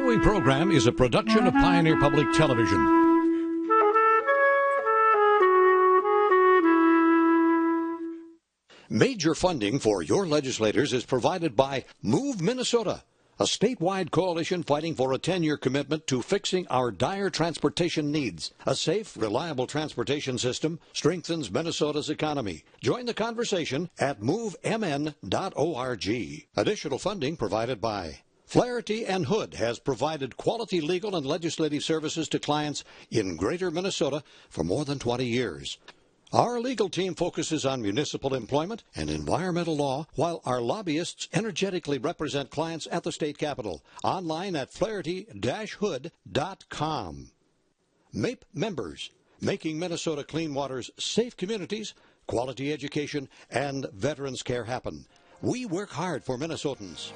following program is a production of Pioneer Public Television. Major funding for your legislators is provided by Move Minnesota, a statewide coalition fighting for a 10-year commitment to fixing our dire transportation needs. A safe, reliable transportation system strengthens Minnesota's economy. Join the conversation at movemn.org. Additional funding provided by Flaherty and Hood has provided quality legal and legislative services to clients in Greater Minnesota for more than 20 years. Our legal team focuses on municipal employment and environmental law, while our lobbyists energetically represent clients at the state capitol. Online at flaherty-hood.com. MAPE members, making Minnesota clean waters, safe communities, quality education, and veterans care happen. We work hard for Minnesotans.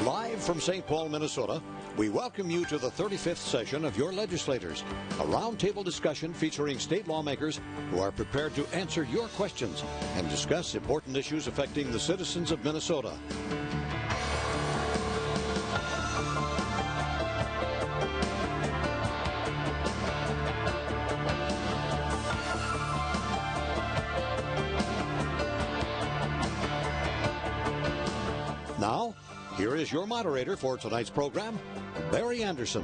Live from St. Paul, Minnesota, we welcome you to the 35th session of Your Legislators, a roundtable discussion featuring state lawmakers who are prepared to answer your questions and discuss important issues affecting the citizens of Minnesota. Now, here is your moderator for tonight's program, Barry Anderson.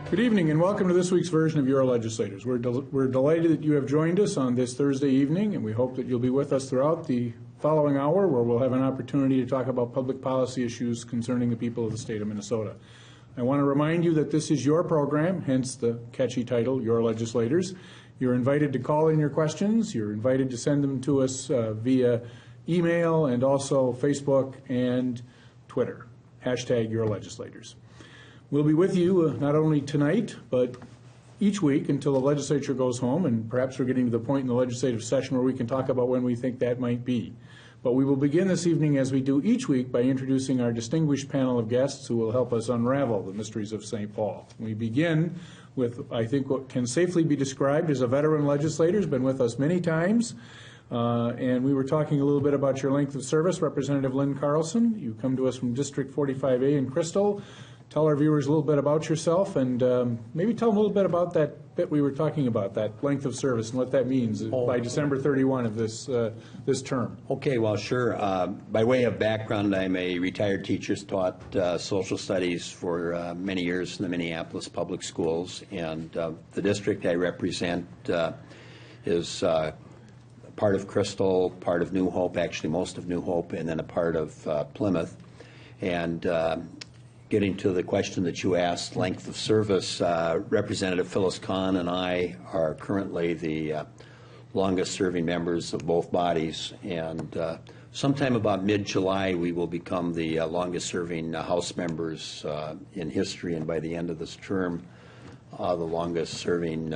Good evening and welcome to this week's version of Your Legislators. We're delighted that you have joined us on this Thursday evening, and we hope that you'll be with us throughout the following hour, where we'll have an opportunity to talk about public policy issues concerning the people of the state of Minnesota. I want to remind you that this is your program, hence the catchy title, Your Legislators. You're invited to call in your questions. You're invited to send them to us via email and also Facebook and Twitter, #YourLegislators. We'll be with you not only tonight, but each week until the legislature goes home, and perhaps we're getting to the point in the legislative session where we can talk about when we think that might be. But we will begin this evening, as we do each week, by introducing our distinguished panel of guests who will help us unravel the mysteries of St. Paul. We begin with, I think, what can safely be described as a veteran legislator, who's been with us many times. And we were talking a little bit about your length of service, Representative Lynn Carlson. You come to us from District 45A in Crystal. Tell our viewers a little bit about yourself, and maybe tell them a little bit about that bit we were talking about, that length of service and what that means by December 31 of this term. Okay, well, sure. By way of background, I'm a retired teacher, taught social studies for many years in the Minneapolis public schools, and the district I represent is part of Crystal, part of New Hope, actually most of New Hope, and then a part of Plymouth. And getting to the question that you asked, length of service, Representative Phyllis Kahn and I are currently the longest serving members of both bodies, and sometime about mid-July we will become the longest serving House members in history, and by the end of this term, the longest serving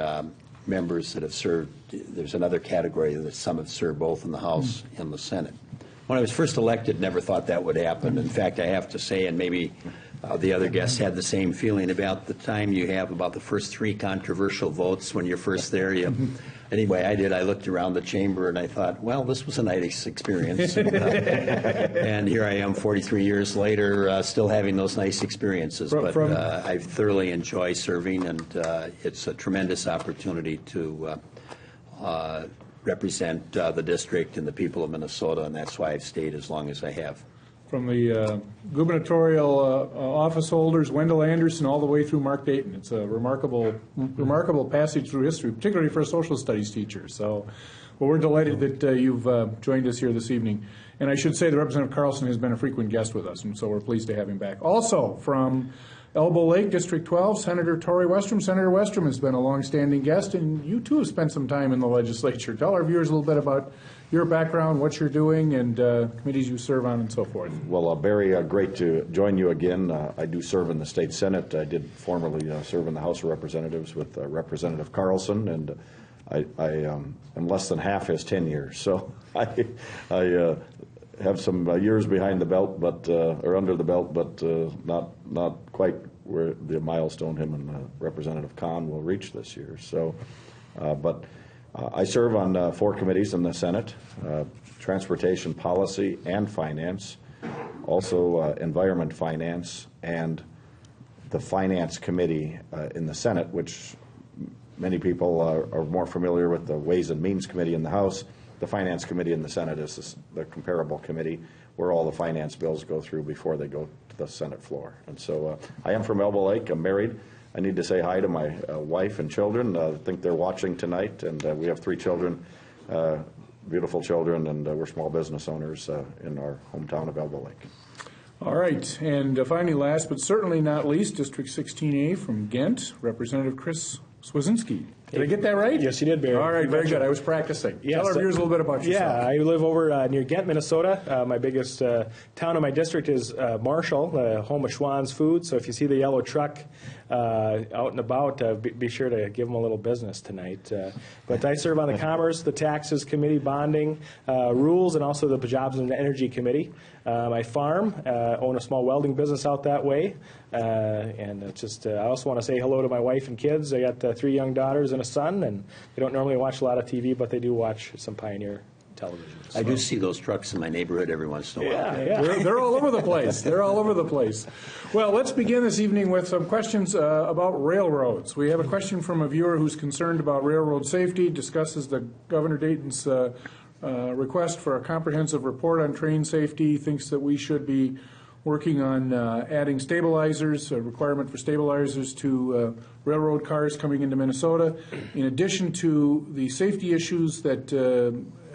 members that have served. There's another category that some have served both in the House and the Senate. When I was first elected, never thought that would happen. In fact, I have to say, and maybe the other guests had the same feeling, about the time you have about the first 3 controversial votes when you're first there. Anyway, I did. I looked around the chamber and I thought, well, this was a nice experience. And here I am 43 years later, still having those nice experiences. But I thoroughly enjoy serving, and it's a tremendous opportunity to represent the district and the people of Minnesota, and that's why I've stayed as long as I have. From the gubernatorial office holders, Wendell Anderson, all the way through Mark Dayton. It's a remarkable passage through history, particularly for a social studies teacher. So, well, we're delighted that you've joined us here this evening. And I should say that Representative Carlson has been a frequent guest with us, and so we're pleased to have him back. Also, from Elbow Lake, District 12, Senator Tory Westrom. Senator Westrom has been a long-standing guest, and you, too, have spent some time in the legislature. Tell our viewers a little bit about your background, what you're doing, and committees you serve on, and so forth. Well, Barry, great to join you again. I do serve in the state Senate. I did formerly serve in the House of Representatives with Representative Carlson, and I am less than half his tenure. So I have some years behind the belt, but or under the belt, but not quite where the milestone him and Representative Kahn will reach this year. So, but I serve on 4 committees in the Senate, Transportation Policy and Finance, also Environment Finance, and the Finance Committee in the Senate, which many people are more familiar with the Ways and Means Committee in the House. The Finance Committee in the Senate is the comparable committee where all the finance bills go through before they go to the Senate floor. And so I am from Elbow Lake. I'm married. I need to say hi to my wife and children. I think they're watching tonight, and we have 3 children, beautiful children, and we're small business owners in our hometown of Elbow Lake. All right, and finally, last but certainly not least, District 16A from Ghent, Representative Chris Swazinski. Did I get that right? Yes, you did, Barry. All right, very good. I was practicing. Yes, Tell our viewers a little bit about yourself. Yeah, I live over near Ghent, Minnesota. My biggest town in my district is Marshall, home of Schwann's Food. So if you see the yellow truck out and about, be sure to give them a little business tonight. But I serve on the Commerce, the Taxes Committee, Bonding, Rules, and also the Jobs and Energy Committee. I farm, own a small welding business out that way. And it's just, I also want to say hello to my wife and kids. I got 3 young daughters and a son, and they don't normally watch a lot of TV, but they do watch some Pioneer television. So. I do see those trucks in my neighborhood every once in a while. Yeah. They're all over the place. They're all over the place. Well, let's begin this evening with some questions about railroads. We have a question from a viewer who's concerned about railroad safety, discusses the Governor Dayton's request for a comprehensive report on train safety, thinks that we should be working on adding stabilizers, a requirement for stabilizers to railroad cars coming into Minnesota. In addition to the safety issues that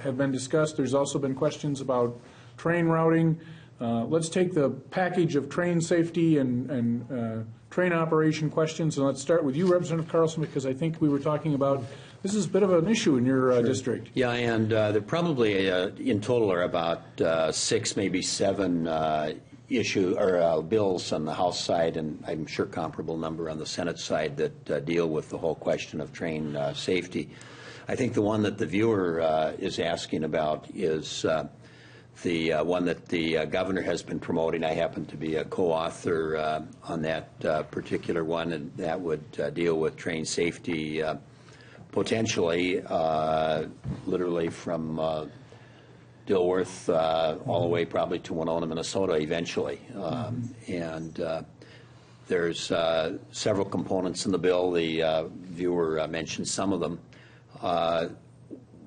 have been discussed, there's also been questions about train routing. Let's take the package of train safety and train operation questions, and let's start with you, Representative Carlson, because I think we were talking about this is a bit of an issue in your district. Yeah, and there probably in total are about 6, maybe 7 bills on the House side, and I'm sure comparable number on the Senate side that deal with the whole question of train safety. I think the one that the viewer is asking about is the one that the governor has been promoting. I happen to be a co-author on that particular one, and that would deal with train safety potentially, literally from Dilworth all the way probably to Winona, Minnesota eventually. And there's several components in the bill. The viewer mentioned some of them.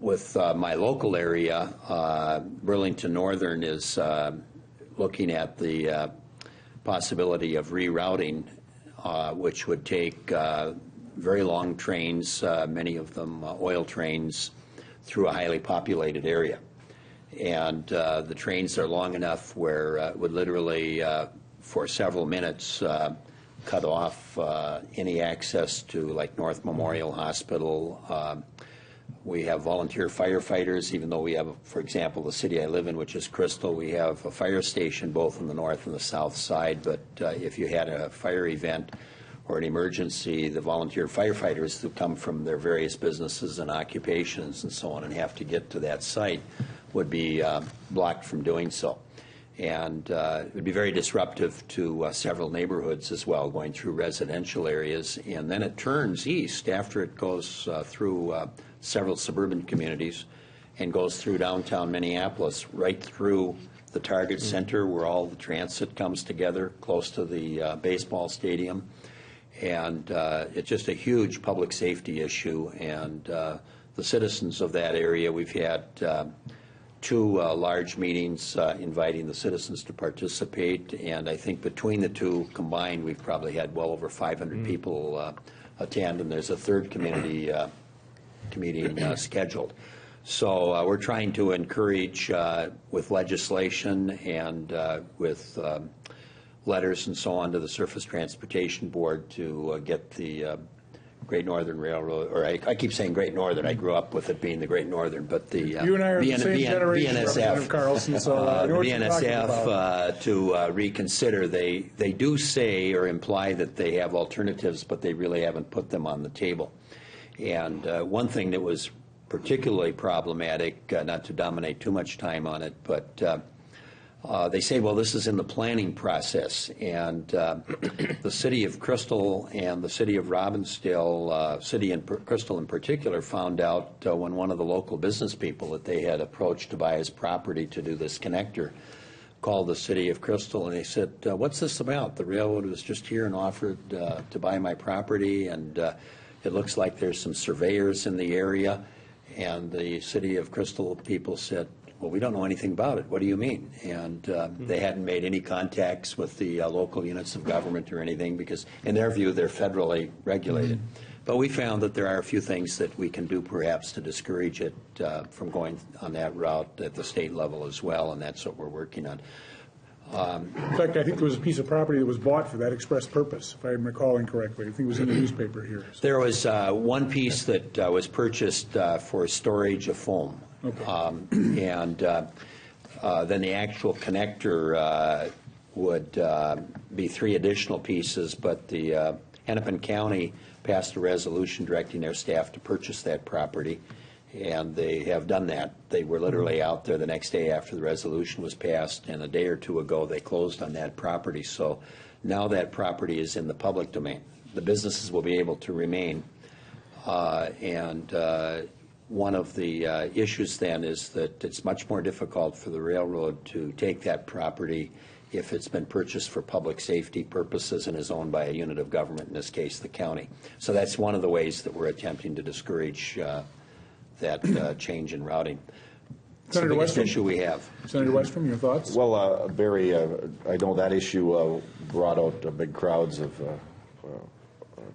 With my local area, Burlington Northern is looking at the possibility of rerouting, which would take very long trains, many of them oil trains, through a highly populated area. And the trains are long enough where it would literally, for several minutes, cut off any access to, like, North Memorial Hospital. We have volunteer firefighters, even though we have, for example, the city I live in, which is Crystal, we have a fire station both on the north and the south side. But if you had a fire event or an emergency, the volunteer firefighters who come from their various businesses and occupations and so on and have to get to that site would be blocked from doing so. And it would be very disruptive to several neighborhoods as well, going through residential areas. And then it turns east after it goes through several suburban communities and goes through downtown Minneapolis, right through the Target Center where all the transit comes together, close to the baseball stadium. And it's just a huge public safety issue. And the citizens of that area, we've had 2 large meetings inviting the citizens to participate, and I think between the 2 combined, we've probably had well over 500 people attend, and there's a 3rd community meeting scheduled. So we're trying to encourage with legislation and with letters and so on to the Surface Transportation Board to get the Great Northern Railroad, or I keep saying Great Northern. I grew up with it being the Great Northern, but the you and I are the same generation, Representative Carlson, so BNSF to reconsider. They do say or imply that they have alternatives, but they really haven't put them on the table. And one thing that was particularly problematic, not to dominate too much time on it, but They say, well, this is in the planning process, and the city of Crystal and the city of Robbinsdale, Crystal in particular, found out when one of the local business people that they had approached to buy his property to do this connector called the city of Crystal, and they said, what's this about? The railroad was just here and offered to buy my property, and it looks like there's some surveyors in the area. And the city of Crystal people said, well, we don't know anything about it. What do you mean? And they hadn't made any contacts with the local units of government or anything because, in their view, they're federally regulated. But we found that there are a few things that we can do perhaps to discourage it from going on that route at the state level as well, and that's what we're working on. In fact, I think there was a piece of property that was bought for that express purpose, if I'm recalling correctly. I think it was in the newspaper here. So. There was one piece that was purchased for storage of foam. Okay. And then the actual connector would be 3 additional pieces, but the Hennepin County passed a resolution directing their staff to purchase that property, and they have done that. They were literally out there the next day after the resolution was passed, and a day or two ago they closed on that property. So now that property is in the public domain. The businesses will be able to remain, and one of the issues then is that it's much more difficult for the railroad to take that property if it's been purchased for public safety purposes and is owned by a unit of government, in this case the county. So that's one of the ways that we're attempting to discourage that change in routing. It's the biggest issue we have. Senator Westrom, your thoughts? Well, Barry, I know that issue brought out big crowds of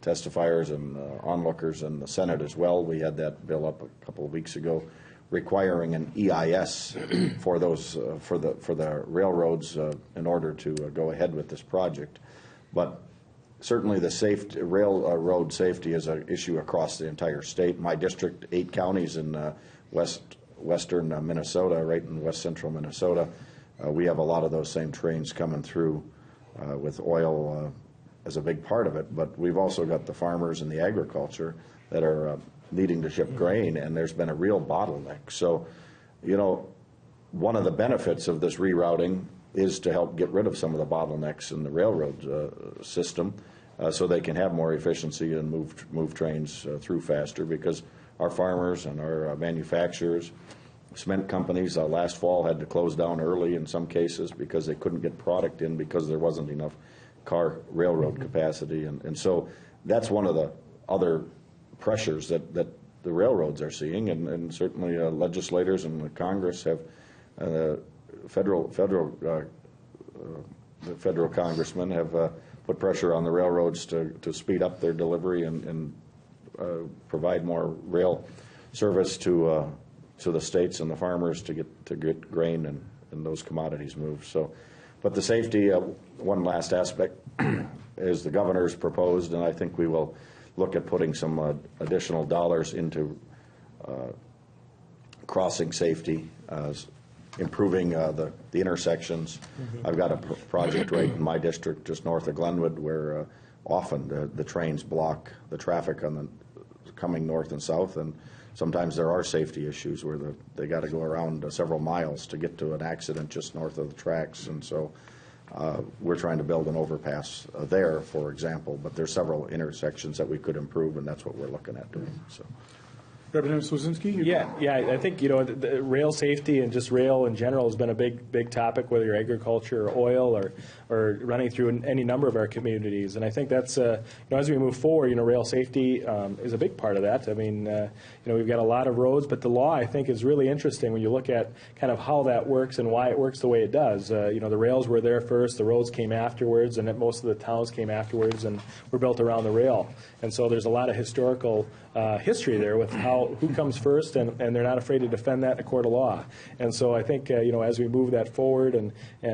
testifiers and onlookers in the Senate as well. We had that bill up a couple of weeks ago, requiring an EIS for those for the railroads in order to go ahead with this project. But certainly the railroad safety is an issue across the entire state. My district, 8 counties in western Minnesota, right in west central Minnesota, we have a lot of those same trains coming through with oil as a big part of it. But we've also got the farmers and the agriculture that are needing to ship grain, and there's been a real bottleneck. So, you know, one of the benefits of this rerouting is to help get rid of some of the bottlenecks in the railroad system so they can have more efficiency and move trains through faster, because our farmers and our manufacturers, cement companies last fall had to close down early in some cases because they couldn't get product in because there wasn't enough railroad capacity. And so that's one of the other pressures that the railroads are seeing, and certainly legislators and the Congress have the federal congressmen have put pressure on the railroads to speed up their delivery and provide more rail service to the states and the farmers to get grain and those commodities moved. So, but the safety, one last aspect is the governor's proposed, and I think we will look at putting some additional dollars into crossing safety, improving the intersections. I've got a project right in my district just north of Glenwood where often the trains block the traffic on coming north and south, and sometimes there are safety issues where they got to go around several miles to get to an accident just north of the tracks. And so we're trying to build an overpass there, for example, but there's several intersections that we could improve, and that's what we're looking at doing. So. Representative Swazinski? Yeah, I think, you know, the rail safety and just rail in general has been a big topic, whether you're agriculture or oil or running through any number of our communities. And I think that's, you know, as we move forward, you know, rail safety is a big part of that. I mean, you know, we've got a lot of roads, but the law, I think, is really interesting when you look at kind of how that works and why it works the way it does. You know, the rails were there first, the roads came afterwards, and most of the towns came afterwards and were built around the rail. And so there's a lot of historical history there with who comes first, and they're not afraid to defend that in a court of law. And so I think, you know, as we move that forward, and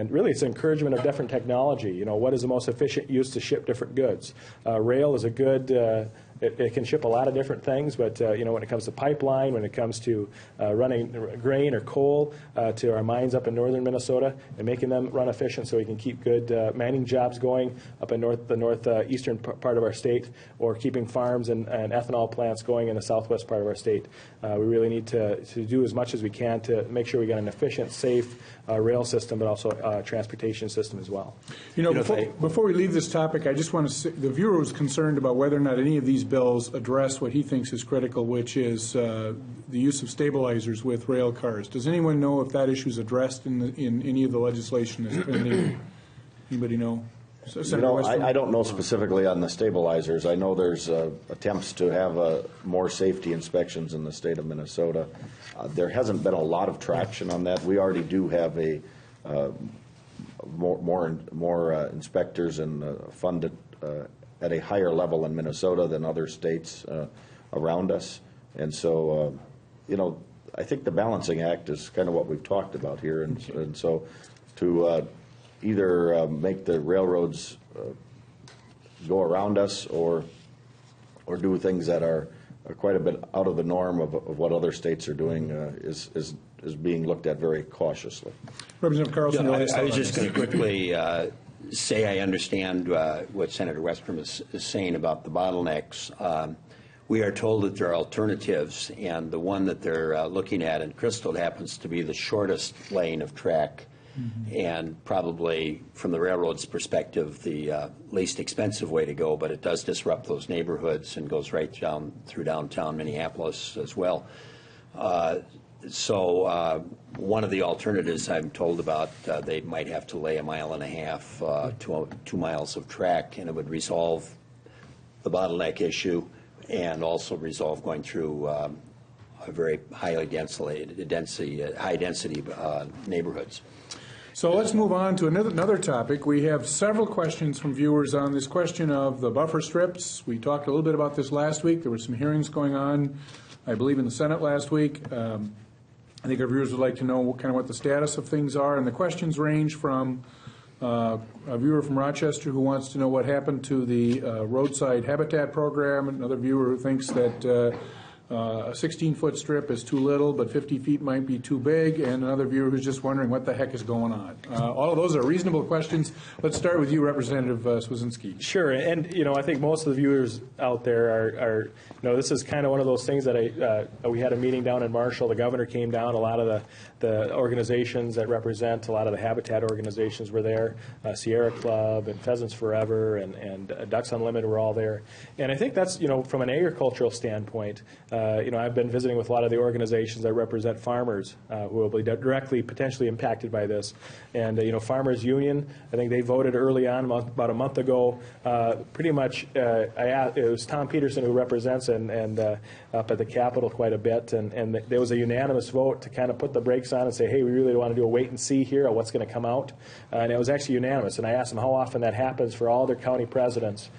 really it's encouragement of different technology. You know, what is the most efficient use to ship different goods? Rail is a good it can ship a lot of different things, but when it comes to pipeline, when it comes to running grain or coal to our mines up in northern Minnesota and making them run efficient so we can keep good mining jobs going up in the northeastern part of our state, or keeping farms and ethanol plants going in the southwest part of our state. We really need to do as much as we can to make sure we got an efficient, safe rail system, but also transportation system as well. Before we leave this topic, I just want to say, the viewer was concerned about whether or not any of these bills address what he thinks is critical, which is the use of stabilizers with rail cars. Does anyone know if that issue is addressed in any of the legislation that's pending? Anybody know? I don't know specifically on the stabilizers. I know there's attempts to have more safety inspections in the state of Minnesota. There hasn't been a lot of traction on that. We already do have more inspectors and funded at a higher level in Minnesota than other states around us. And so, I think the balancing act is kind of what we've talked about here. And so to either make the railroads go around us or do things that are quite a bit out of the norm of what other states are doing is being looked at very cautiously. Representative Carlson. I was just going to quickly say I understand what Senator Westrom is saying about the bottlenecks. We are told that there are alternatives, and the one that they're looking at in Crystal happens to be the shortest lane of track. Mm-hmm. And probably, from the railroad's perspective, the least expensive way to go, but it does disrupt those neighborhoods and goes right down through downtown Minneapolis as well. So one of the alternatives I'm told about, they might have to lay 1.5 miles to 2 miles of track, and it would resolve the bottleneck issue and also resolve going through a very high density neighborhoods. So let's move on to another topic. We have several questions from viewers on this question of the buffer strips. We talked a little bit about this last week. There were some hearings going on, I believe, in the Senate last week. I think our viewers would like to know what the status of things are. And the questions range from a viewer from Rochester who wants to know what happened to the roadside habitat program, another viewer who thinks that a 16-foot strip is too little, but 50 feet might be too big, and another viewer who's just wondering what the heck is going on. All of those are reasonable questions. Let's start with you, Representative Swiesinski. Sure, and I think most of the viewers out there are this is kind of one of those things that we had a meeting down in Marshall. The governor came down. A lot of the organizations that represent a lot of the habitat organizations were there. Sierra Club and Pheasants Forever and Ducks Unlimited were all there. And I think that's from an agricultural standpoint. I've been visiting with a lot of the organizations that represent farmers who will be directly potentially impacted by this. And, Farmers Union, I think they voted early on, about a month ago. Pretty much, it was Tom Peterson who represents and up at the Capitol quite a bit. And there was a unanimous vote to kind of put the brakes on and say, hey, we really want to do a wait and see here on what's going to come out. And it was actually unanimous. And I asked them how often that happens for all their county presidents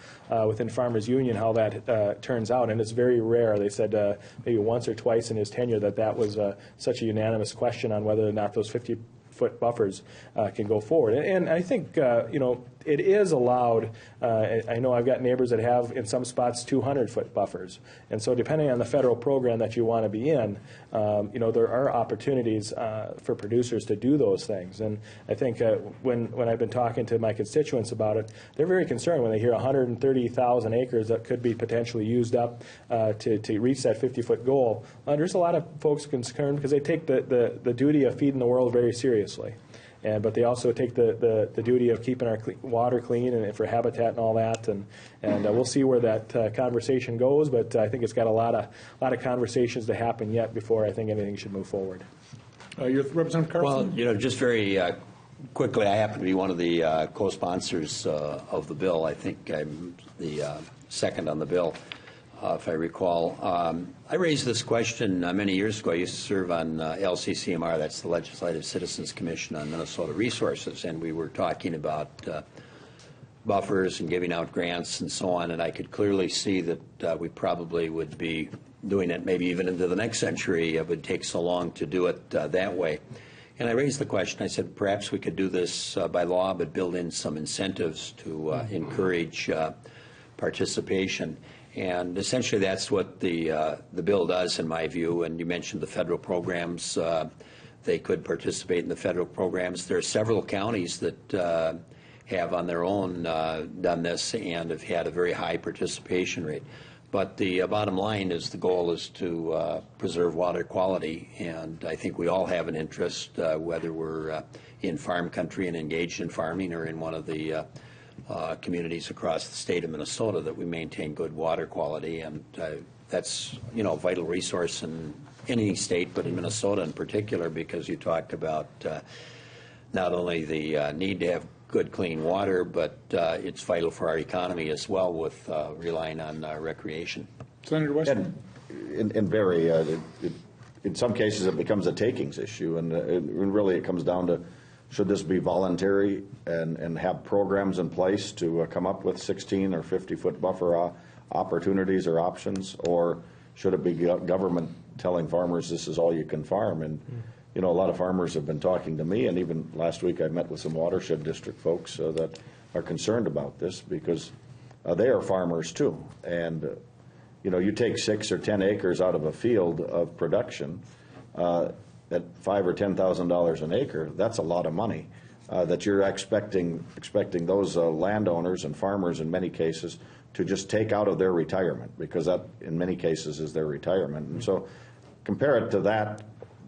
within Farmers Union, how that turns out. And it's very rare. They said maybe once or twice in his tenure that was such a unanimous question on whether or not those 50-foot buffers can go forward. And I think, it is allowed. I know I've got neighbors that have, in some spots, 200-foot buffers. And so depending on the federal program that you want to be in, there are opportunities for producers to do those things. And I think when I've been talking to my constituents about it, they're very concerned when they hear 130,000 acres that could be potentially used up to reach that 50-foot goal. There's a lot of folks concerned because they take the duty of feeding the world very seriously. But they also take the duty of keeping our water clean and for habitat and all that. And we'll see where that conversation goes. But I think it's got a lot of conversations to happen yet before I think anything should move forward. Representative Carlson? Well, just very quickly, I happen to be one of the co-sponsors of the bill. I think I'm the second on the bill. If I recall. I raised this question many years ago. I used to serve on LCCMR, that's the Legislative Citizens Commission on Minnesota Resources, and we were talking about buffers and giving out grants and so on, and I could clearly see that we probably would be doing it maybe even into the next century. It would take so long to do it that way. And I raised the question, I said, perhaps we could do this by law, but build in some incentives to encourage participation. And essentially that's what the bill does, in my view. And you mentioned the federal programs. They could participate in the federal programs. There are several counties that have on their own done this and have had a very high participation rate. But the bottom line is the goal is to preserve water quality, and I think we all have an interest, whether we're in farm country and engaged in farming or in one of the communities across the state of Minnesota, that we maintain good water quality, and that's a vital resource in any state, but in Minnesota in particular, because you talked about not only the need to have good, clean water, but it's vital for our economy as well, with relying on recreation. Senator Western? And very, in some cases it becomes a takings issue, and really it comes down to, should this be voluntary and have programs in place to come up with 16 or 50-foot buffer opportunities or options, or should it be government telling farmers this is all you can farm? And a lot of farmers have been talking to me, and even last week I met with some watershed district folks that are concerned about this, because they are farmers too. And you take 6 or 10 acres out of a field of production at $5,000 or $10,000 an acre. That's a lot of money that you're expecting those landowners and farmers in many cases to just take out of their retirement, because that in many cases is their retirement. And so compare it to that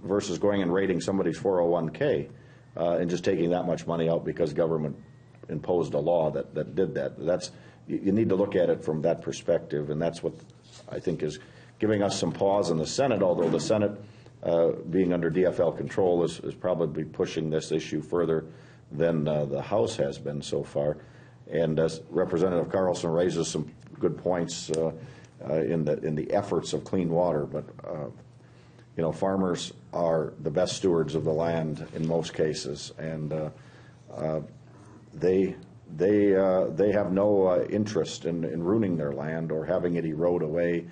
versus going and raiding somebody's 401k and just taking that much money out because government imposed a law that did that. You need to look at it from that perspective, and that's what I think is giving us some pause in the Senate, although the Senate, being under DFL control, is probably pushing this issue further than the House has been so far. And as Representative Carlson raises some good points in the efforts of clean water, but farmers are the best stewards of the land in most cases, and they have no interest in ruining their land or having it erode away.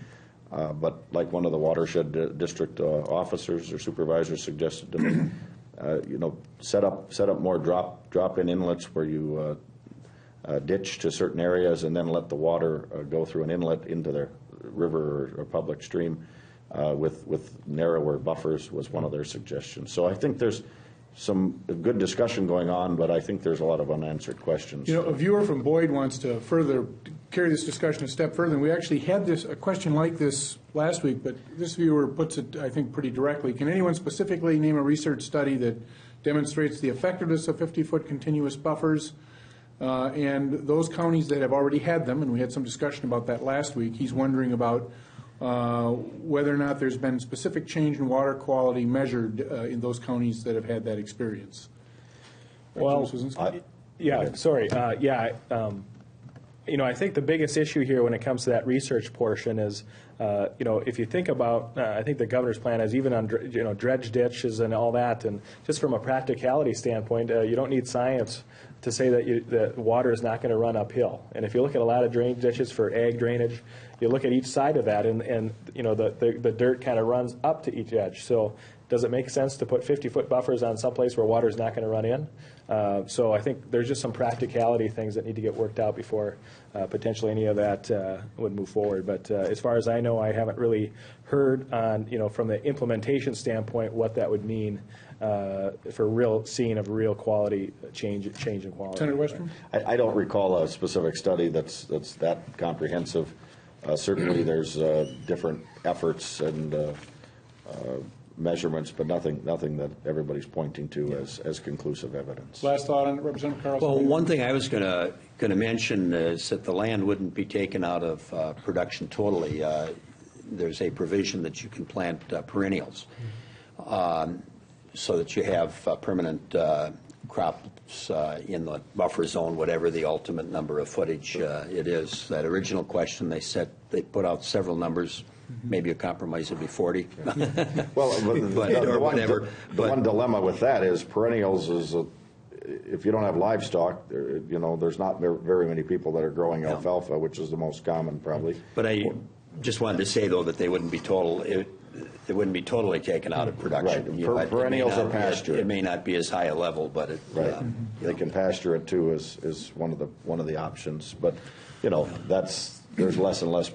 But like one of the watershed district officers or supervisors suggested to me, set up more drop-in inlets where you ditch to certain areas and then let the water go through an inlet into the river or public stream with narrower buffers was one of their suggestions. So I think there's some good discussion going on, but I think there's a lot of unanswered questions. A viewer from Boyd wants to further carry this discussion a step further, and we actually had a question like this last week, but this viewer puts it, I think, pretty directly. Can anyone specifically name a research study that demonstrates the effectiveness of 50-foot continuous buffers? And those counties that have already had them, and we had some discussion about that last week, he's wondering about whether or not there's been specific change in water quality measured in those counties that have had that experience. Well, I think the biggest issue here when it comes to that research portion is, if you think about, I think the governor's plan is even on, dredge ditches and all that, and just from a practicality standpoint, you don't need science to say that water is not going to run uphill. And if you look at a lot of drainage ditches for ag drainage, you look at each side of that, and the dirt kind of runs up to each edge. So does it make sense to put 50-foot buffers on someplace where water is not going to run in? So I think there's just some practicality things that need to get worked out before potentially any of that would move forward. But as far as I know, I haven't really heard on, from the implementation standpoint, what that would mean for seeing of real quality change in quality. Senator Western? I don't recall a specific study that's that comprehensive. Certainly there's different efforts and measurements, but nothing that everybody's pointing to as conclusive evidence. Last thought on it, Representative Carlson? Well, one thing I was going to mention is that the land wouldn't be taken out of production totally. There's a provision that you can plant perennials so that you have permanent crops in the buffer zone, whatever the ultimate number of footage it is. That original question, they put out several numbers. Maybe a compromise would be 40. Well, whatever. The one dilemma with that is perennials is if you don't have livestock, there's not very many people that are growing alfalfa, which is the most common probably. But I just wanted to say, though, that they wouldn't be totally taken out of production. Right. Perennials are pasture. It may not be as high a level, but they can pasture it too is one of the options. But that's there's less and less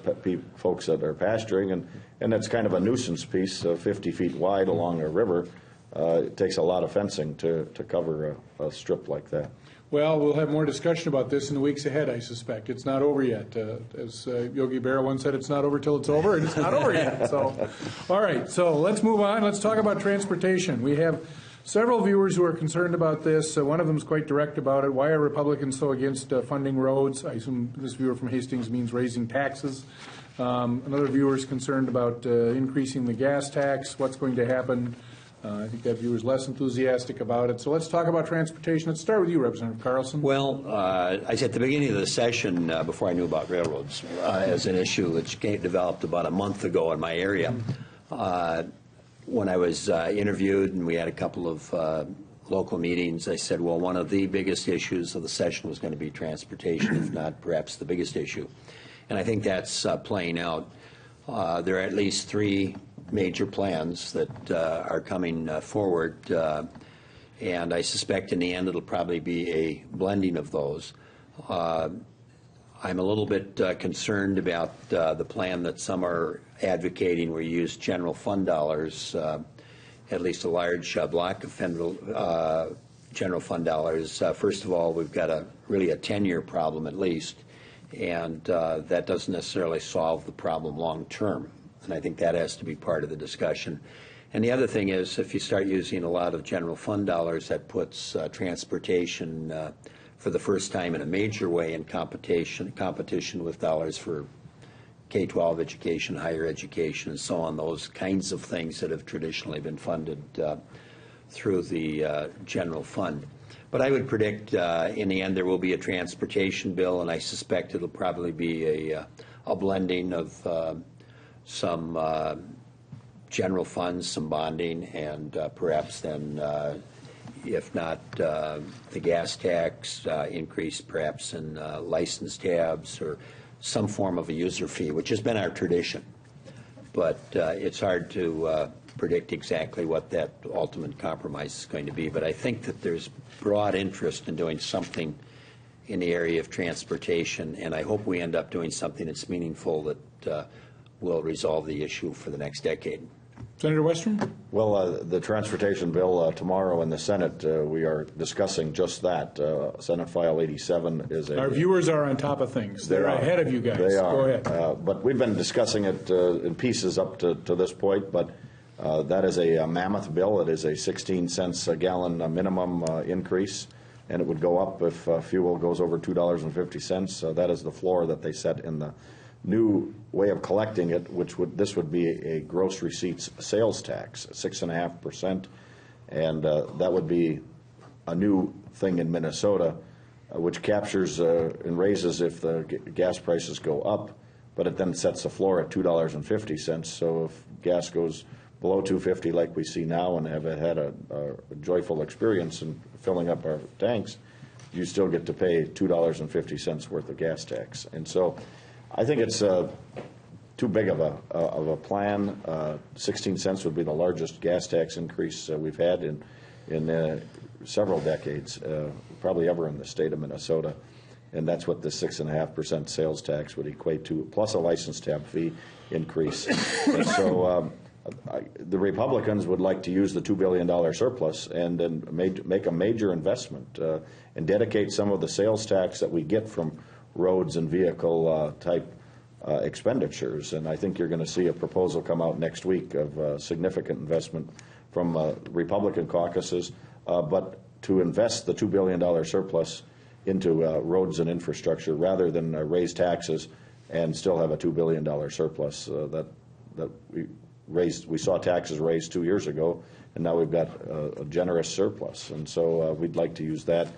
folks that are pasturing, and it's kind of a nuisance piece, 50 feet wide along a river. It takes a lot of fencing to cover a strip like that. Well, we'll have more discussion about this in the weeks ahead, I suspect. It's not over yet. As Yogi Berra once said, it's not over till it's over, and it's not over yet. So, all right, so let's move on. Let's talk about transportation. We have several viewers who are concerned about this. One of them is quite direct about it. Why are Republicans so against funding roads? I assume this viewer from Hastings means raising taxes. Another viewer is concerned about increasing the gas tax. What's going to happen? I think that viewer is less enthusiastic about it. So let's talk about transportation. Let's start with you, Representative Carlson. Well, I said at the beginning of the session, before I knew about railroads, as an issue which developed about a month ago in my area, when I was interviewed and we had a couple of local meetings, I said, well, one of the biggest issues of the session was going to be transportation, if not perhaps the biggest issue. And I think that's playing out. There are at least three major plans that are coming forward, and I suspect in the end it'll probably be a blending of those. I'm a little bit concerned about the plan that some are advocating where you use general fund dollars, at least a large block of general fund dollars. First of all, we've got really a 10-year problem at least, and that doesn't necessarily solve the problem long term. And I think that has to be part of the discussion. And the other thing is, if you start using a lot of general fund dollars, that puts transportation for the first time in a major way in competition with dollars for K-12 education, higher education, and so on, those kinds of things that have traditionally been funded through the general fund. But I would predict in the end there will be a transportation bill, and I suspect it'll probably be a blending of some general funds, some bonding, and perhaps then, if not the gas tax, increase perhaps in license tabs or some form of a user fee, which has been our tradition. But it's hard to predict exactly what that ultimate compromise is going to be. But I think that there's broad interest in doing something in the area of transportation, and I hope we end up doing something that's meaningful that will resolve the issue for the next decade. Senator Westrom? Well, the transportation bill tomorrow in the Senate, we are discussing just that. Senate File 87 is Our viewers are on top of things. They're ahead of you guys. They are. Go ahead. But we've been discussing it in pieces up to this point, but that is a mammoth bill. It is a 16 cents a gallon minimum increase, and it would go up if fuel goes over $2.50. That is the floor that they set in the new way of collecting it, this would be a gross receipts sales tax, 6.5%, and that would be a new thing in Minnesota, which captures and raises if the gas prices go up, but it then sets the floor at $2.50. So if gas goes below $2.50 like we see now and have had a joyful experience in filling up our tanks, you still get to pay $2.50 worth of gas tax. And so I think it's too big of a plan. 16 cents would be the largest gas tax increase we've had in several decades, probably ever in the state of Minnesota. And that's what the 6.5% sales tax would equate to, plus a license tab fee increase. And so the Republicans would like to use the $2 billion surplus and then make a major investment and dedicate some of the sales tax that we get from roads and vehicle type expenditures. And I think you're going to see a proposal come out next week of significant investment from Republican caucuses, but to invest the $2 billion surplus into roads and infrastructure rather than raise taxes and still have a $2 billion surplus that we saw taxes raised 2 years ago, and now we've got a generous surplus. And so we'd like to use that,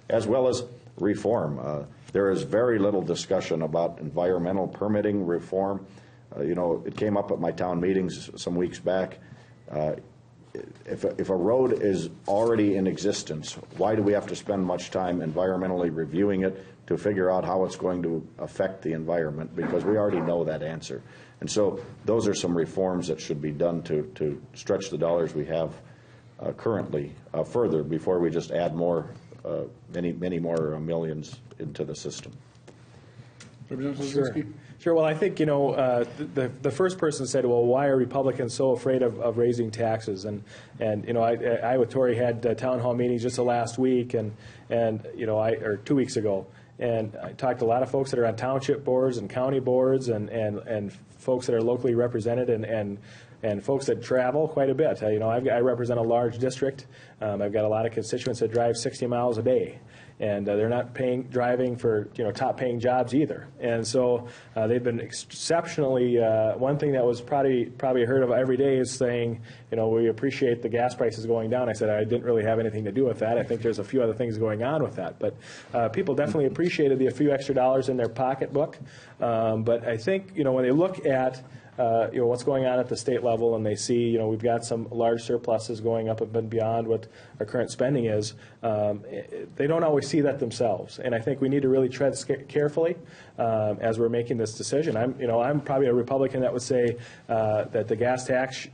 as well as reform. There is very little discussion about environmental permitting reform. It came up at my town meetings some weeks back. If a road is already in existence, why do we have to spend much time environmentally reviewing it to figure out how it's going to affect the environment? Because we already know that answer. And so those are some reforms that should be done to stretch the dollars we have currently further before we just add more, many more millions into the system. Representative Sure. Lizinski? Sure. Well, I think, the first person said, well, why are Republicans so afraid of raising taxes? And I with Tori had town hall meetings just the last week or 2 weeks ago. And I talked to a lot of folks that are on township boards and county boards and folks that are locally represented and folks that travel quite a bit. I represent a large district. I've got a lot of constituents that drive 60 miles a day. And they're not driving for top-paying jobs either. And so they've been exceptionally. One thing that was probably heard of every day is saying, we appreciate the gas prices going down. I said I didn't really have anything to do with that. I think there's a few other things going on with that. But people definitely appreciated a few extra dollars in their pocketbook. But I think when they look at what's going on at the state level, and they see, we've got some large surpluses going up and beyond what our current spending is. They don't always see that themselves, and I think we need to really tread carefully as we're making this decision. I'm probably a Republican that would say that the gas tax.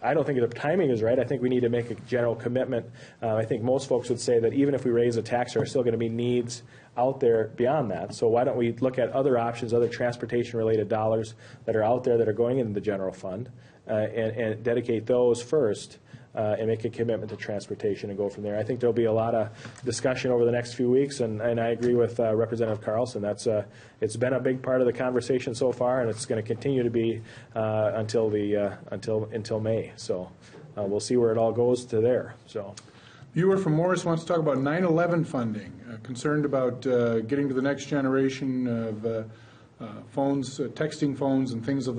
I don't think the timing is right. I think we need to make a general commitment. I think most folks would say that even if we raise a tax, there are still going to be needs out there beyond that. So why don't we look at other options, other transportation-related dollars that are out there that are going into the general fund, and dedicate those first and make a commitment to transportation and go from there. I think there'll be a lot of discussion over the next few weeks, and I agree with Representative Carlson. It's been a big part of the conversation so far, and it's going to continue to be until May. So we'll see where it all goes to there. So. Viewer from Morris wants to talk about 9/11 funding, concerned about getting to the next generation of phones, texting phones, and things of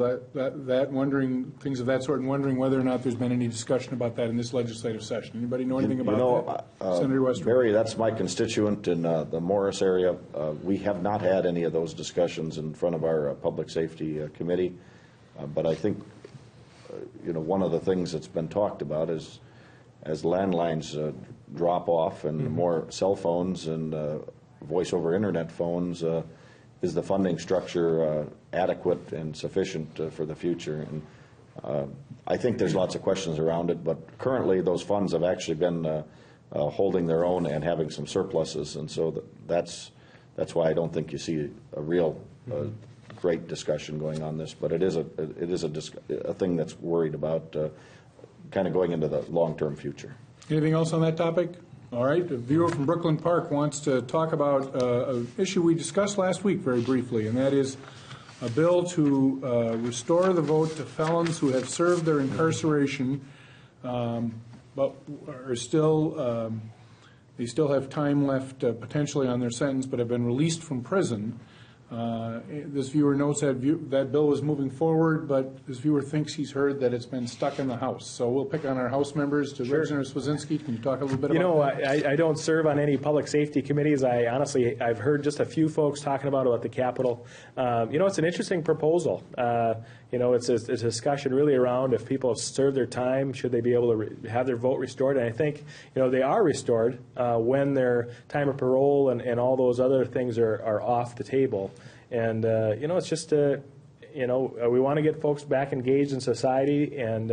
things of that sort, and wondering whether or not there's been any discussion about that in this legislative session. Anybody know anything about that? Senator Western. Barry, that's my constituent in the Morris area. We have not had any of those discussions in front of our Public Safety Committee, but I think one of the things that's been talked about is as landlines drop off and more cell phones and voice over internet phones, is the funding structure adequate and sufficient for the future? And I think there's lots of questions around it, but currently those funds have actually been holding their own and having some surpluses, and so that's why I don't think you see a real great discussion going on this. But it is a thing that's worried about kind of going into the long-term future. Anything else on that topic? All right. A viewer from Brooklyn Park wants to talk about an issue we discussed last week very briefly, and that is a bill to restore the vote to felons who have served their incarceration but are still they still have time left potentially on their sentence but have been released from prison. This viewer notes that that bill is moving forward, but this viewer thinks he's heard that it's been stuck in the House. So we'll pick on our House members. To Representative Swazinski, can you talk a little bit about that? I don't serve on any public safety committees. I've heard just a few folks talking about the Capitol. It's an interesting proposal. It's a discussion really around if people have served their time, should they be able to have their vote restored? And I think, they are restored when their time of parole and all those other things are off the table. And, it's just, we want to get folks back engaged in society, and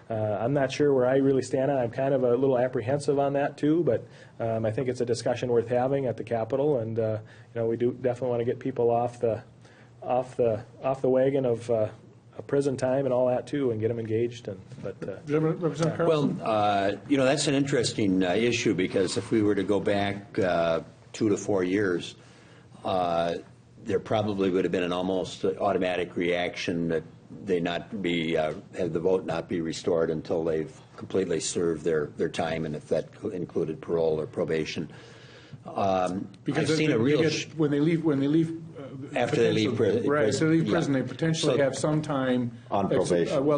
I'm not sure where I really stand on it. I'm kind of a little apprehensive on that, too, but I think it's a discussion worth having at the Capitol, and, we do definitely want to get people off the wagon of prison time and all that, too, and get them engaged. Representative Carlson? Well, that's an interesting issue, because if we were to go back 2 to 4 years, there probably would have been an almost automatic reaction that they not be have the vote not be restored until they've completely served their time, and if that included parole or probation. Because I've seen a real when they leave after they leave prison, right? So they leave prison, they potentially have some time on probation.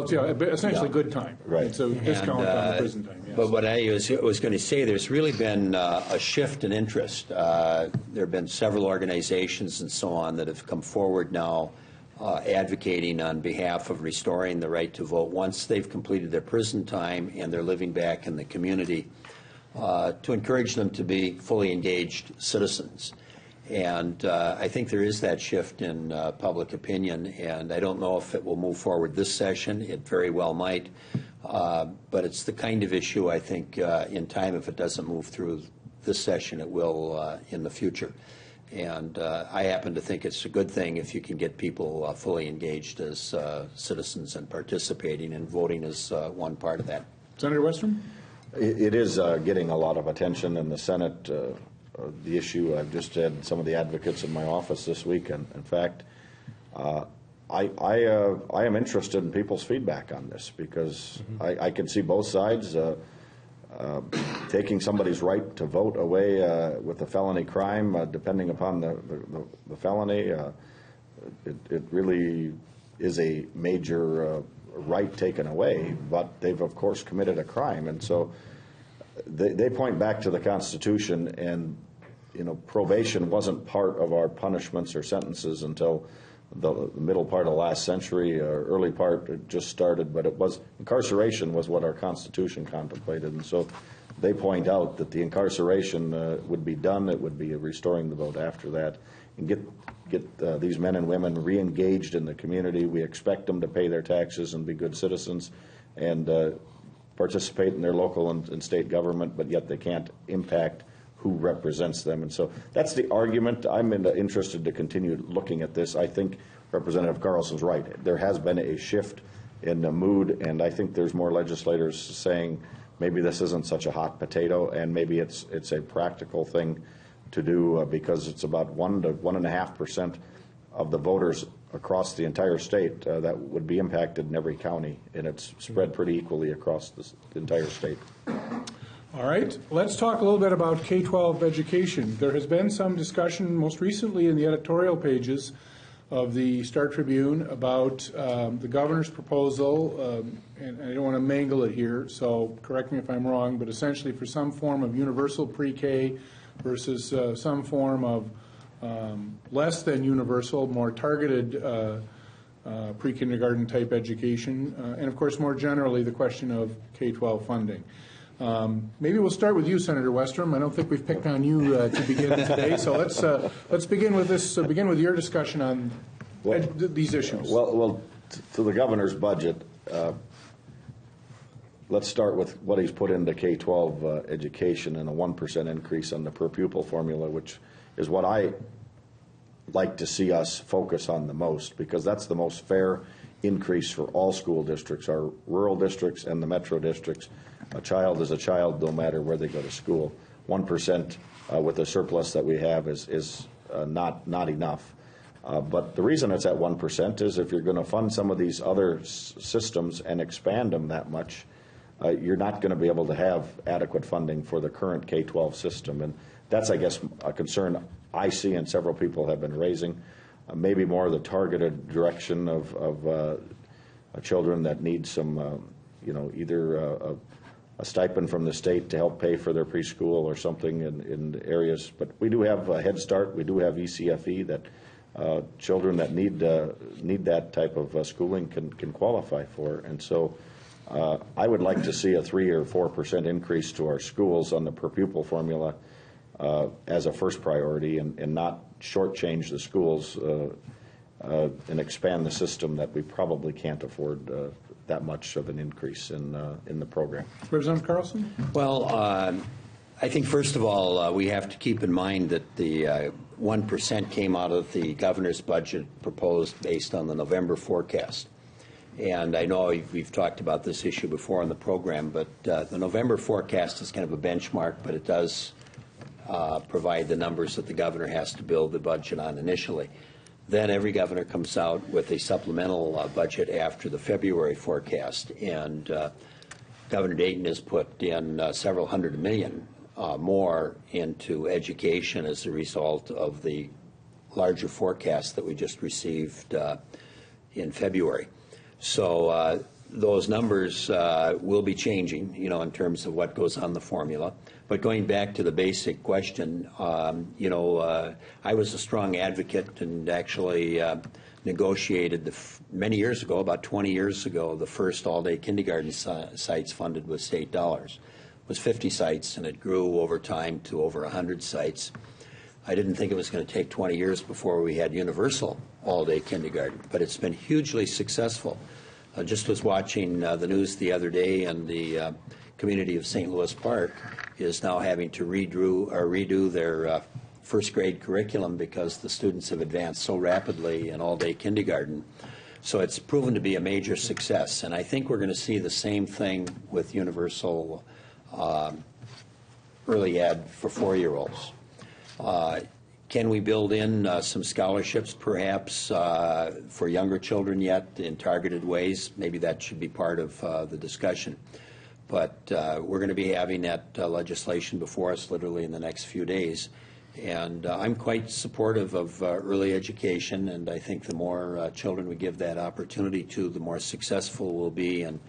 Essentially good time. Right. So discount on the prison time. Yes. But what I was going to say, there's really been a shift in interest. There have been several organizations and so on that have come forward now advocating on behalf of restoring the right to vote once they've completed their prison time and they're living back in the community, to encourage them to be fully engaged citizens. And I think there is that shift in public opinion, and I don't know if it will move forward this session. It very well might. But it's the kind of issue, I think, in time, if it doesn't move through this session, it will in the future. And I happen to think it's a good thing if you can get people fully engaged as citizens and participating, and voting is one part of that. Senator Westrom? It is getting a lot of attention in the Senate, the issue. I've just had some of the advocates in my office this week, and in fact, I am interested in people's feedback on this, because I can see both sides. Taking somebody's right to vote away with a felony crime, depending upon the felony, it really is a major right taken away, but they've of course committed a crime. And so they point back to the Constitution, and probation wasn't part of our punishments or sentences until the middle part of last century, early part it just started, but incarceration was what our Constitution contemplated. And so they point out that the incarceration would be done, it would be restoring the vote after that, and get these men and women re-engaged in the community. We expect them to pay their taxes and be good citizens and participate in their local and state government, but yet they can't impact who represents them. And so that's the argument. I'm interested to continue looking at this. I think Representative Carlson's right. There has been a shift in the mood, and I think there's more legislators saying maybe this isn't such a hot potato, and maybe it's a practical thing to do, because it's about 1 to 1.5% of the voters across the entire state that would be impacted in every county, and it's spread pretty equally across the entire state. All right, let's talk a little bit about K-12 education. There has been some discussion most recently in the editorial pages of the Star Tribune about the governor's proposal, and I don't want to mangle it here, so correct me if I'm wrong, but essentially for some form of universal pre-K versus some form of less than universal, more targeted pre-kindergarten type education, and of course more generally the question of K-12 funding. Maybe we'll start with you, Senator Westrom. I don't think we've picked on you to begin today, so let's begin with this. Begin with your discussion on these issues. Well, to the governor's budget, let's start with what he's put into K-12 education, and a 1% increase on the per pupil formula, which is what I like to see us focus on the most, because that's the most fair increase for all school districts, our rural districts and the metro districts. A child is a child no matter where they go to school. 1% with the surplus that we have is not enough. But the reason it's at 1% is if you're going to fund some of these other systems and expand them that much, you're not going to be able to have adequate funding for the current K-12 system. And that's, I guess, a concern I see and several people have been raising. Maybe more of the targeted direction of children that need some, either a stipend from the state to help pay for their preschool or something in areas. But we do have Head Start. We do have ECFE that children that need that type of schooling can qualify for. And so I would like to see a 3 or 4% increase to our schools on the per pupil formula as a first priority, and not shortchange the schools and expand the system that we probably can't afford that much of an increase in the program. Representative Carlson? Well, I think first of all we have to keep in mind that the 1% came out of the governor's budget proposed based on the November forecast. And I know we've talked about this issue before on the program, but the November forecast is kind of a benchmark, but it does provide the numbers that the governor has to build the budget on initially. Then every governor comes out with a supplemental budget after the February forecast, and Governor Dayton has put in several $100 million more into education as a result of the larger forecast that we just received in February. So those numbers will be changing, in terms of what goes on the formula. But going back to the basic question, I was a strong advocate and actually negotiated many years ago, about 20 years ago, the first all-day kindergarten sites funded with state dollars. It was 50 sites, and it grew over time to over 100 sites. I didn't think it was going to take 20 years before we had universal all-day kindergarten, but it's been hugely successful. I just was watching the news the other day, and the community of St. Louis Park is now having to redo their first grade curriculum because the students have advanced so rapidly in all-day kindergarten. So it's proven to be a major success, and I think we're going to see the same thing with universal early ed for 4-year-olds. Can we build in some scholarships, perhaps, for younger children yet in targeted ways? Maybe that should be part of the discussion. But we're going to be having that legislation before us literally in the next few days. And I'm quite supportive of early education, and I think the more children we give that opportunity to, the more successful we'll be in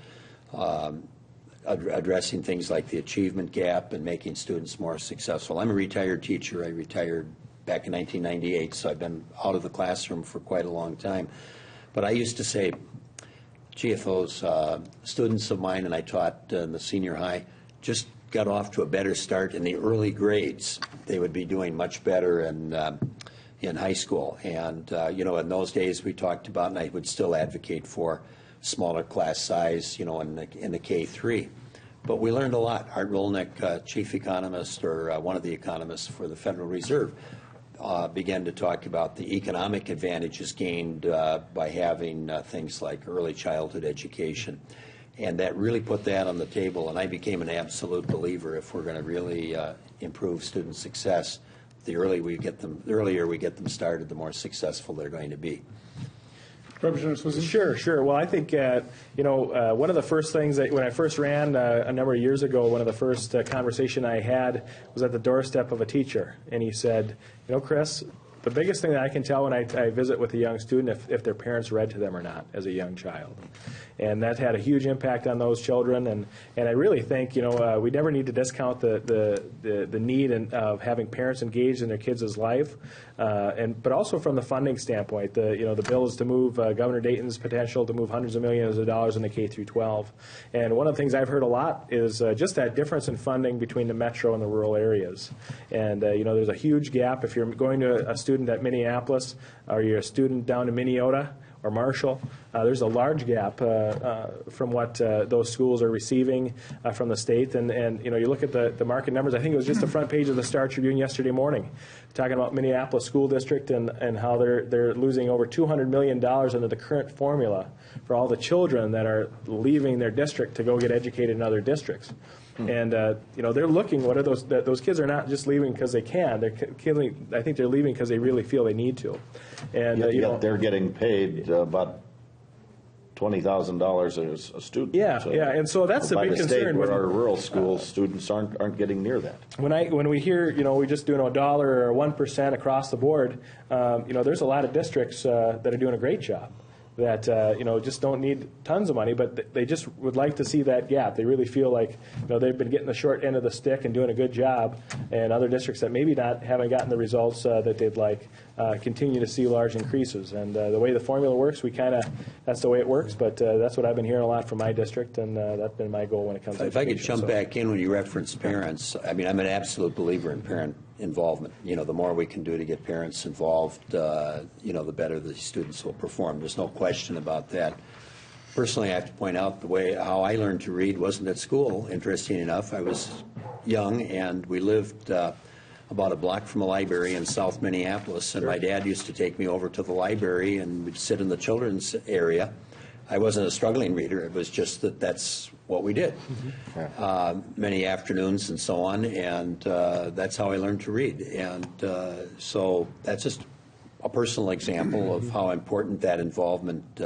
addressing things like the achievement gap and making students more successful. I'm a retired teacher. I retired back in 1998, so I've been out of the classroom for quite a long time. But I used to say, gee, if those students of mine, and I taught in the senior high, just got off to a better start in the early grades, they would be doing much better in high school. And, you know, in those days we talked about, and I would still advocate for smaller class size, you know, in the K-3. But we learned a lot. Art Rolnick, chief economist, or one of the economists for the Federal Reserve, began to talk about the economic advantages gained by having things like early childhood education. And that really put that on the table, and I became an absolute believer if we're going to really improve student success, the earlier we get them started, the more successful they're going to be. Representative Swissey? Sure. Well, I think, you know, one of the first things that when I first ran a number of years ago, one of the first conversation I had was at the doorstep of a teacher. And he said, you know, Chris, the biggest thing that I can tell when I visit with a young student if their parents read to them or not as a young child. And that had a huge impact on those children. And I really think, you know, we never need to discount the need of having parents engaged in their kids' life. But also from the funding standpoint, the bill is to move Governor Dayton's potential to move hundreds of millions of dollars into K through 12. And one of the things I've heard a lot is just that difference in funding between the metro and the rural areas. And you know, there's a huge gap if you're going to a student at Minneapolis or you're a student down in Minnesota or Marshall. There's a large gap from what those schools are receiving from the state. And you know, you look at the market numbers. I think it was just the front page of the Star Tribune yesterday morning, talking about Minneapolis School District and how they're losing over $200 million under the current formula for all the children that are leaving their district to go get educated in other districts. And you know, they're looking. What are those kids are not just leaving because they can. I think they're leaving because they really feel they need to. And you know, they're getting paid about $20,000 a student. Yeah, and so that's the big concern. By the state, where our rural school students aren't getting near that. When we hear, you know, we just doing $1 or 1% across the board, you know, there's a lot of districts that are doing a great job that you know, just don't need tons of money, but they just would like to see that gap. They really feel like, you know, they've been getting the short end of the stick and doing a good job, and other districts that maybe haven't gotten the results that they'd like continue to see large increases. And the way the formula works, that's the way it works. But that's what I've been hearing a lot from my district, and that's been my goal when it comes to education. If I could jump back in when you reference parents, I mean, I'm an absolute believer in parent involvement. You know, the more we can do to get parents involved, you know, the better the students will perform. There's no question about that. Personally, I have to point out how I learned to read wasn't at school. Interesting enough, I was young, and we lived about a block from a library in South Minneapolis, and my dad used to take me over to the library, and we'd sit in the children's area. I wasn't a struggling reader. It was just that's what we did. Many afternoons and so on, and that's how I learned to read. And so that's just a personal example of how important that involvement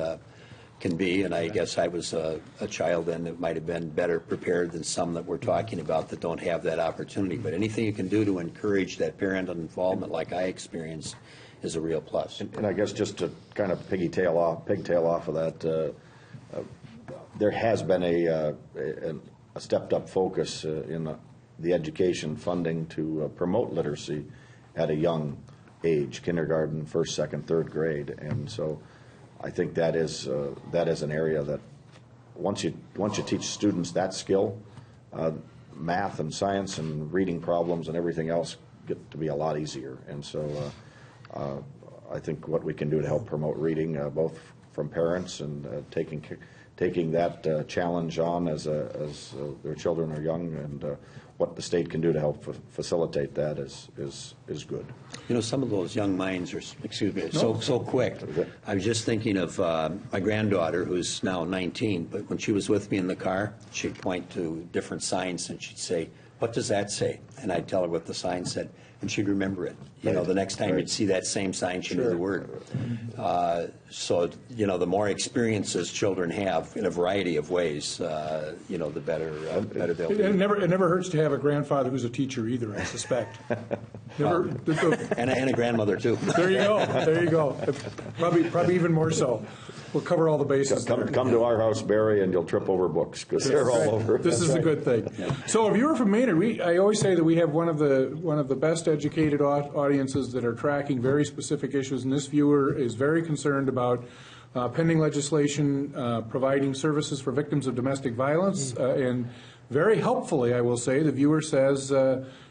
can be. And I guess I was a child then that might have been better prepared than some that we're talking about that don't have that opportunity. But anything you can do to encourage that parent involvement like I experienced is a real plus. And I guess just to kind of pigtail off of that, there has been a stepped-up focus in the education funding to promote literacy at a young age, kindergarten, first, second, third grade, and so I think that is an area that once you teach students that skill, math and science and reading problems and everything else get to be a lot easier, and so. I think what we can do to help promote reading, both from parents and taking that challenge on as their children are young, and what the state can do to help facilitate that is good. You know, some of those young minds are, excuse me, so quick. I was just thinking of my granddaughter, who's now 19, but when she was with me in the car, she'd point to different signs and she'd say, "What does that say?" And I'd tell her what the sign said, and she'd remember it. You know, the next time you'd see that same sign, she knew the word. So, you know, the more experiences children have in a variety of ways, you know, the better they'll be. It never hurts to have a grandfather who's a teacher either, I suspect. And a grandmother, too. There you go. There you go. Probably even more so. We'll cover all the bases. Come to our house, Barry, and you'll trip over books because they're all over. This is a good thing. Yeah. So if you're from Maynard, I always say that we have one of the best educated audiences that are tracking very specific issues, and this viewer is very concerned about pending legislation providing services for victims of domestic violence, and very helpfully, I will say, the viewer says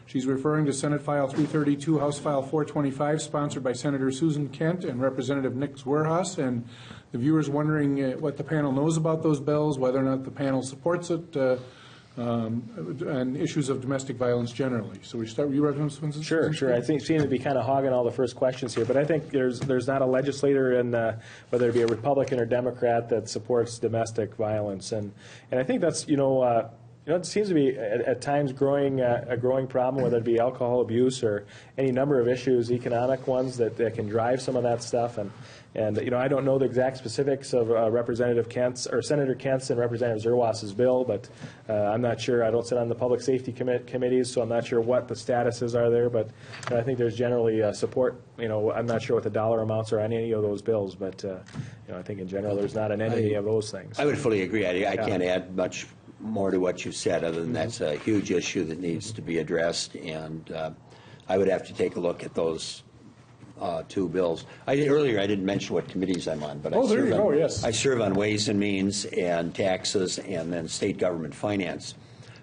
she's referring to Senate File 332, House File 425, sponsored by Senator Susan Kent and Representative Nick Zwerhas, and the viewer's wondering what the panel knows about those bills, whether or not the panel supports it, and issues of domestic violence generally. So we start with you, Representative Swinson? Sure. I think seem to be kind of hogging all the first questions here, but I think there's not a legislator in whether it be a Republican or Democrat that supports domestic violence, and I think that's it seems to be at times a growing problem, whether it be alcohol abuse or any number of issues, economic ones that can drive some of that stuff. And I don't know the exact specifics of Representative Kent's or Senator Kent's and Representative Zerwas's bill, but I'm not sure. I don't sit on the public safety committees, so I'm not sure what the statuses are there. But I think there's generally support. I'm not sure what the dollar amounts are on any of those bills, but I think in general there's not an enemy of those things. I would fully agree. I can't add much more to what you said, other than that's a huge issue that needs to be addressed, and I would have to take a look at those two bills. Earlier I didn't mention what committees I'm on, but I serve on Ways and Means and Taxes and then State Government Finance.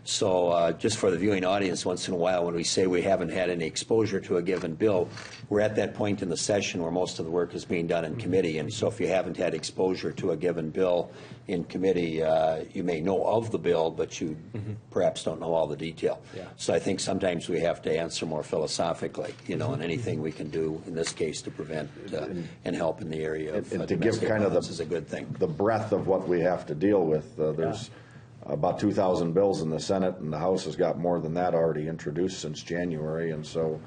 So just for the viewing audience, once in a while when we say we haven't had any exposure to a given bill, we're at that point in the session where most of the work is being done in committee. And so if you haven't had exposure to a given bill in committee, you may know of the bill, but you perhaps don't know all the detail. Yeah. So I think sometimes we have to answer more philosophically, and anything we can do in this case to prevent and help in the area of and to give kind of is a good thing. The breadth of what we have to deal with. There's about 2,000 bills in the Senate, and the House has got more than that already introduced since January. And so,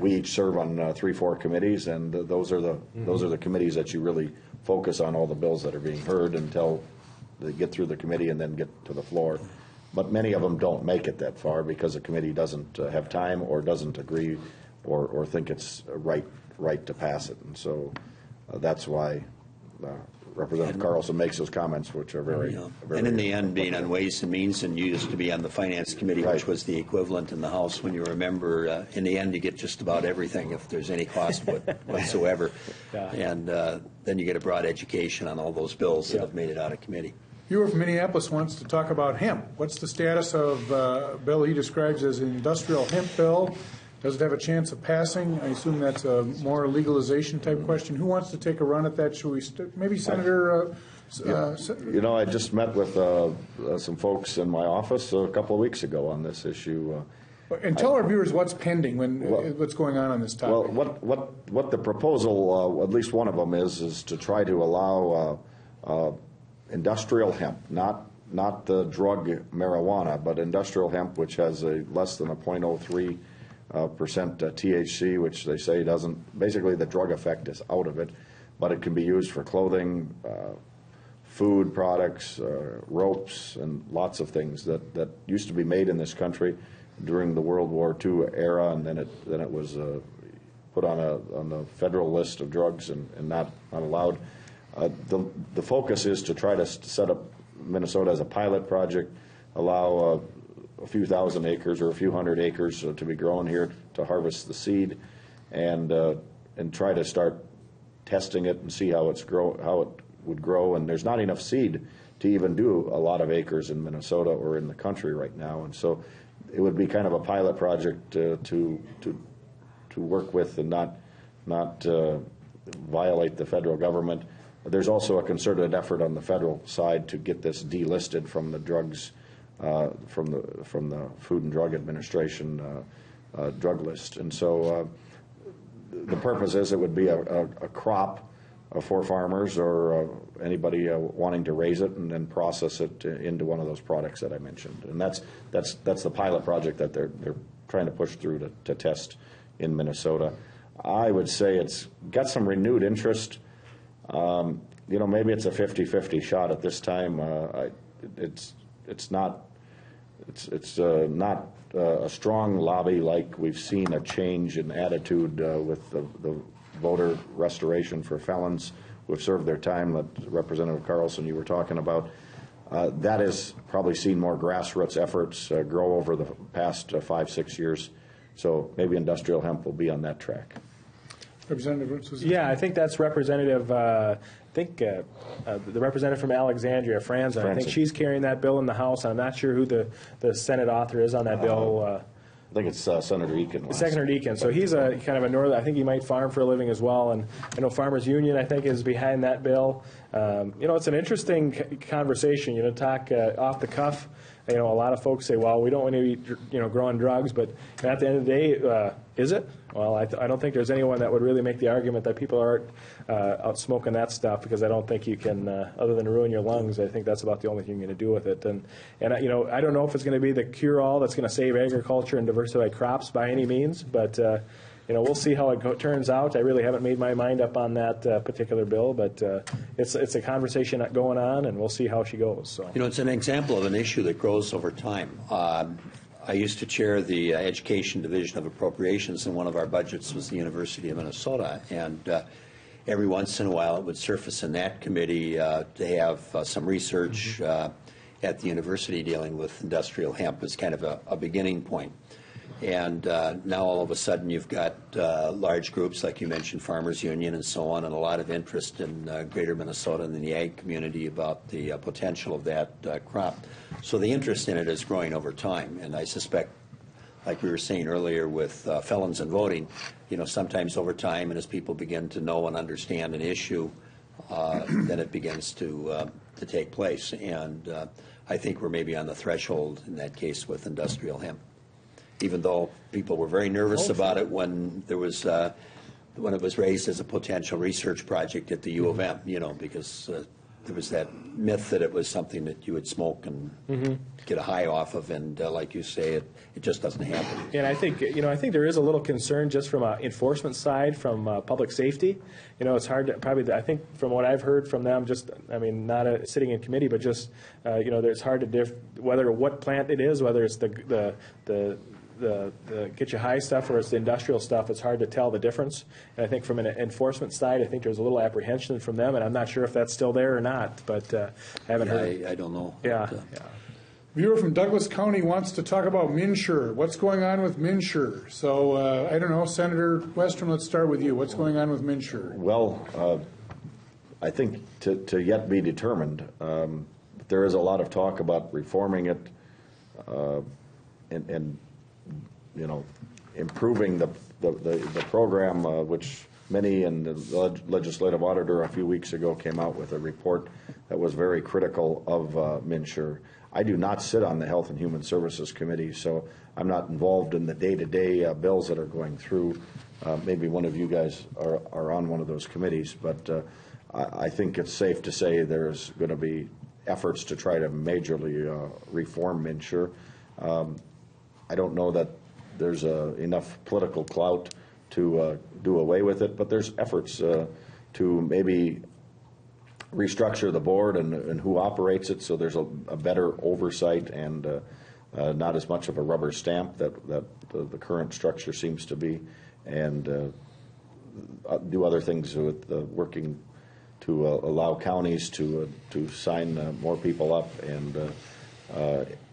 we each serve on 3-4 committees, and those are the committees that you really focus on all the bills that are being heard until they get through the committee and then get to the floor. But many of them don't make it that far because the committee doesn't have time or doesn't agree or think it's right to pass it. And so that's why Representative Carlson makes those comments, which are very and in the end, being on Ways and Means, and you used to be on the Finance Committee, which was the equivalent in the House, when you were a member, in the end you get just about everything if there's any cost whatsoever. And then you get a broad education on all those bills that have made it out of committee. You from Minneapolis wants to talk about hemp. What's the status of a bill he describes as an industrial hemp bill? Does it have a chance of passing? I assume that's a more legalization type question. Who wants to take a run at that? Should we maybe Senator? I just met with some folks in my office a couple of weeks ago on this issue. And tell our viewers what's pending, what's going on this topic. Well, what the proposal, at least one of them, is to try to allow industrial hemp, not the drug marijuana, but industrial hemp, which has a less than a 0.03% THC, which they say doesn't, basically the drug effect is out of it, but it can be used for clothing, food products, ropes, and lots of things that used to be made in this country during the World War II era, and then it was put on the federal list of drugs and not allowed. The focus is to try to set up Minnesota as a pilot project, allow a few thousand acres or a few hundred acres to be grown here to harvest the seed, and try to start testing it and see how it would grow. And there's not enough seed to even do a lot of acres in Minnesota or in the country right now, and so it would be kind of a pilot project to work with and not violate the federal government. There's also a concerted effort on the federal side to get this delisted from the drugs from the Food and Drug Administration drug list. And so the purpose is it would be a crop for farmers or anybody wanting to raise it and then process it into one of those products that I mentioned. And that's the pilot project that they're trying to push through to test in Minnesota. I would say it's got some renewed interest. Maybe it's a 50-50 shot at this time. It's not a strong lobby like we've seen a change in attitude with the voter restoration for felons who have served their time that Representative Carlson you were talking about. That has probably seen more grassroots efforts grow over the past 5-6 years. So maybe industrial hemp will be on that track. Representative, yeah, I think that's Representative. The representative from Alexandria, Franzen. I think she's carrying that bill in the House. I'm not sure who the Senate author is on that bill. I think it's Senator Eakin. Senator Eakin. So he's a kind of a northern. I think he might farm for a living as well. And I know Farmers Union, I think, is behind that bill. It's an interesting conversation. Talk off the cuff. A lot of folks say, well, we don't want to be, growing drugs, but at the end of the day, is it? Well, I don't think there's anyone that would really make the argument that people aren't out smoking that stuff, because I don't think you can, other than ruin your lungs, I think that's about the only thing you're going to do with it. And I don't know if it's going to be the cure-all that's going to save agriculture and diversify crops by any means, but we'll see how it turns out. I really haven't made my mind up on that particular bill, but it's a conversation going on, and we'll see how she goes. So. It's an example of an issue that grows over time. I used to chair the Education Division of Appropriations, and one of our budgets was the University of Minnesota. And every once in a while it would surface in that committee to have some research at the university dealing with industrial hemp as kind of a beginning point. And now all of a sudden you've got large groups, like you mentioned, Farmers Union and so on, and a lot of interest in greater Minnesota and in the ag community about the potential of that crop. So the interest in it is growing over time, and I suspect, like we were saying earlier with felons and voting, sometimes over time, and as people begin to know and understand an issue, then it begins to take place. And I think we're maybe on the threshold in that case with industrial hemp. Even though people were very nervous about it when there was when it was raised as a potential research project at the U of M, because there was that myth that it was something that you would smoke and get a high off of, and like you say, it just doesn't happen. And I think there is a little concern just from an enforcement side, from public safety. It's hard to probably. I think from what I've heard from them, not sitting in committee, but just it's hard to whether what plant it is, whether it's the get you high stuff or it's the industrial stuff. It's hard to tell the difference. And I think from an enforcement side, I think there's a little apprehension from them, and I'm not sure if that's still there or not. But I haven't heard. I don't know. Yeah. Viewer from Douglas County wants to talk about MNsure. What's going on with MNsure? So I don't know, Senator Westrom. Let's start with you. What's going on with MNsure? Well, I think to yet be determined. There is a lot of talk about reforming it, and improving the program, which many and the legislative auditor a few weeks ago came out with a report that was very critical of MNsure. I do not sit on the Health and Human Services Committee, so I'm not involved in the day-to-day bills that are going through. Maybe one of you guys are on one of those committees, but I think it's safe to say there's going to be efforts to try to majorly reform MNsure. I don't know that there's enough political clout to do away with it, but there's efforts to maybe restructure the board and who operates it, so there's a better oversight and not as much of a rubber stamp that the current structure seems to be, and do other things with working to allow counties to sign more people up, and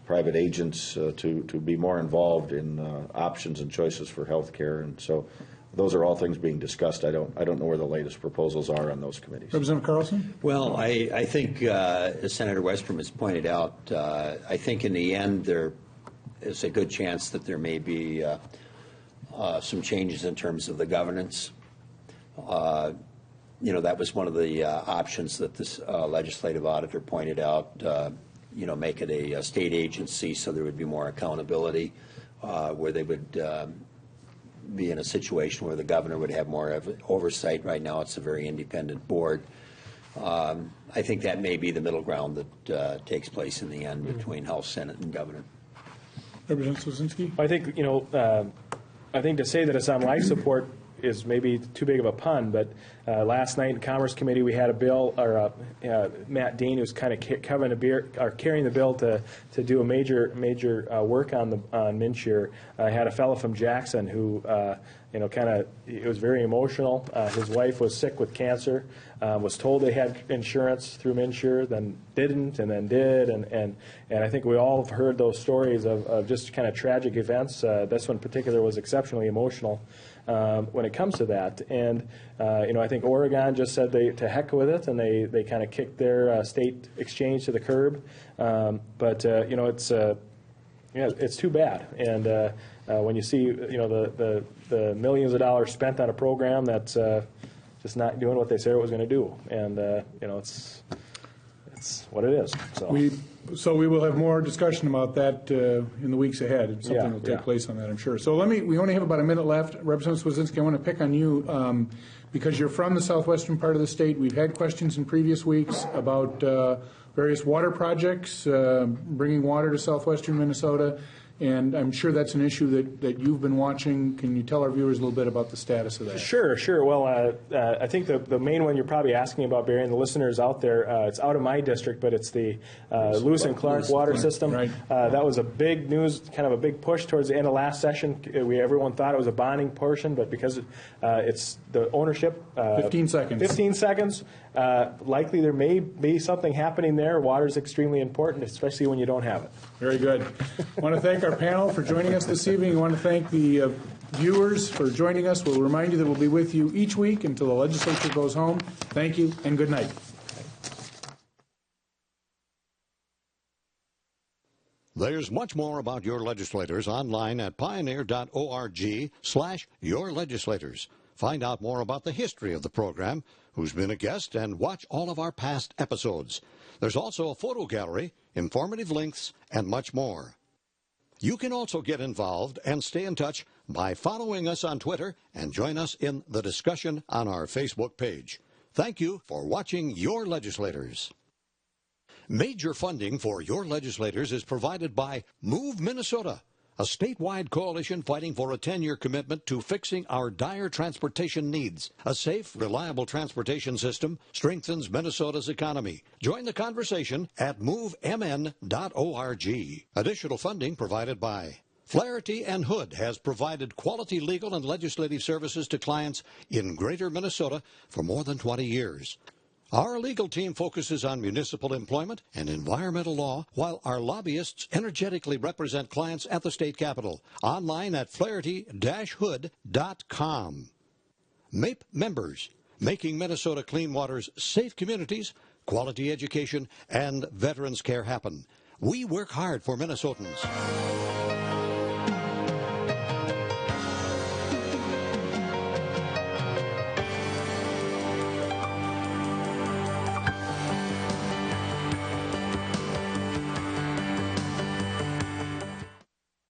private agents to be more involved in options and choices for health care. And so those are all things being discussed. I don't know where the latest proposals are on those committees. Representative Carlson? Well, I think, as Senator Westrom has pointed out, I think in the end there is a good chance that there may be some changes in terms of the governance. That was one of the options that this legislative auditor pointed out. make it a state agency so there would be more accountability, where they would be in a situation where the governor would have more oversight. Right now it's a very independent board. I think that may be the middle ground that takes place in the end between House, Senate, and governor. Representative Swazinski? I think, I think to say that it's on life support is maybe too big of a pun, but last night in Commerce Committee we had a bill, or Matt Dean, who's kind of carrying the bill to do a major work on MNsure. Had a fellow from Jackson who it was very emotional. His wife was sick with cancer, was told they had insurance through MNsure, then didn't, and then did, and I think we all have heard those stories of just kind of tragic events. This one in particular was exceptionally emotional when it comes to that. And I think Oregon just said to heck with it, and they kind of kicked their state exchange to the curb. But it's too bad. And when you see the millions of dollars spent on a program that's just not doing what they said it was going to do, and it's what it is. So we will have more discussion about that in the weeks ahead. Something will take place on that, I'm sure. So we only have about a minute left. Representative Swazinski, I want to pick on you because you're from the southwestern part of the state. We've had questions in previous weeks about various water projects, bringing water to southwestern Minnesota. And I'm sure that's an issue that you've been watching. Can you tell our viewers a little bit about the status of that? Sure. Well, I think the main one you're probably asking about, Barry, and the listeners out there, it's out of my district, but it's the Lewis and Clark water system. Right. That was a big news, kind of a big push towards the end of last session. Everyone thought it was a bonding portion, but because it's the ownership. 15 seconds. 15 seconds. Likely there may be something happening there. Water is extremely important, especially when you don't have it. Very good. I want to thank our panel for joining us this evening. I want to thank the viewers for joining us. We'll remind you that we'll be with you each week until the legislature goes home. Thank you and good night. There's much more about Your Legislators online at pioneer.org/yourlegislators. Find out more about the history of the program, who's been a guest, and watch all of our past episodes. There's also a photo gallery, informative links, and much more. You can also get involved and stay in touch by following us on Twitter and join us in the discussion on our Facebook page. Thank you for watching Your Legislators. Major funding for Your Legislators is provided by Move Minnesota, a statewide coalition fighting for a 10-year commitment to fixing our dire transportation needs. A safe, reliable transportation system strengthens Minnesota's economy. Join the conversation at movemn.org. Additional funding provided by Flaherty and Hood has provided quality legal and legislative services to clients in Greater Minnesota for more than 20 years. Our legal team focuses on municipal employment and environmental law, while our lobbyists energetically represent clients at the state capitol. Online at flaherty-hood.com. MAPE members, making Minnesota clean waters, safe communities, quality education, and veterans care happen. We work hard for Minnesotans.